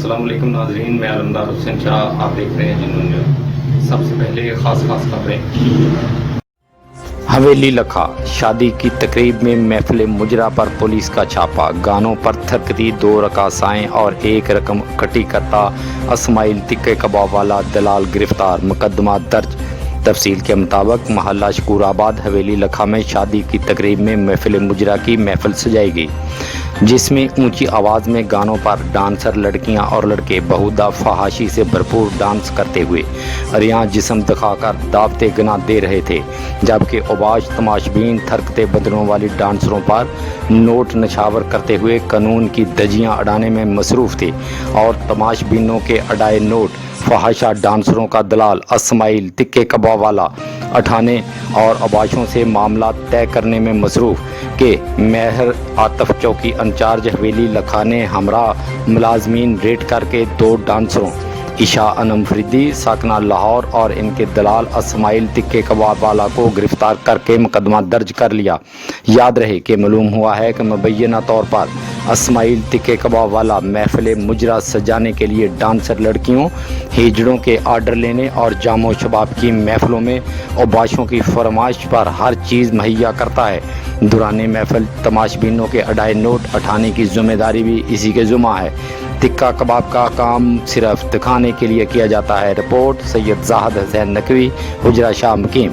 अस्सलाम वालेकुम नाजरीन, मैं अलमदार हुसैन शाह, आप देख रहे हैं जुनून न्यूज़। सबसे पहले खास खबरें। हवेली लखा शादी की तकरीब में महफिल मुजरा पर पुलिस का छापा, गानों पर थरकती 2 रकासाएं और 1 रकम इकट्ठी करता इस्माइल तिक्के कबाब वाला दलाल गिरफ्तार, मुकदमा दर्ज। तफसील के मुताबिक महल्ला शकूराबाद हवेली लखा में शादी की तकरीब में महफिल मुजरा की महफिल सजाई गई, जिसमें ऊंची आवाज़ में गानों पर डांसर लड़कियां और लड़के बहुधा फहाशी से भरपूर डांस करते हुए रियां जिस्म दिखाकर दावते गना दे रहे थे, जबकि अवाज तमाशबीन थरकते बदनों वाली डांसरों पर नोट नछावर करते हुए कानून की धज्जियां उड़ाने में मसरूफ़ थे और तमाशबीनों के अडाए नोट फहाशा डांसरों का दलाल इस्माइल तिक्के कबाब वाला उठाने और अबाशों से मामला तय करने में मसरूफ़ के मेहर आतफ चौकी इंचार्ज हवेली लखा ने हमरा मुलाजमीन रेड करके 2 डांसरों ईशा अनम फरीदी साकना लाहौर और इनके दलाल इस्माइल तिक्के कबाब वाला को गिरफ्तार करके मुकदमा दर्ज कर लिया। याद रहे कि मालूम हुआ है कि मुबैना तौर पर इस्माइल तिक्के कबाब वाला महफिल मुजरा सजाने के लिए डांसर लड़कियों, हिजड़ों के आर्डर लेने और जामो शबाब की महफिलों में अबाशों की फरमाइश पर हर चीज़ मुहैया करता है। दुराने महफिल तमाशबीनों के अडाए नोट उठाने की जिम्मेदारी भी इसी के ज़ुम्मा है। टिक्का कबाब का काम सिर्फ दिखाने के लिए किया जाता है। रिपोर्ट सैयद जाहिद हुसैन नकवी, हुजरा शाह मुकीम।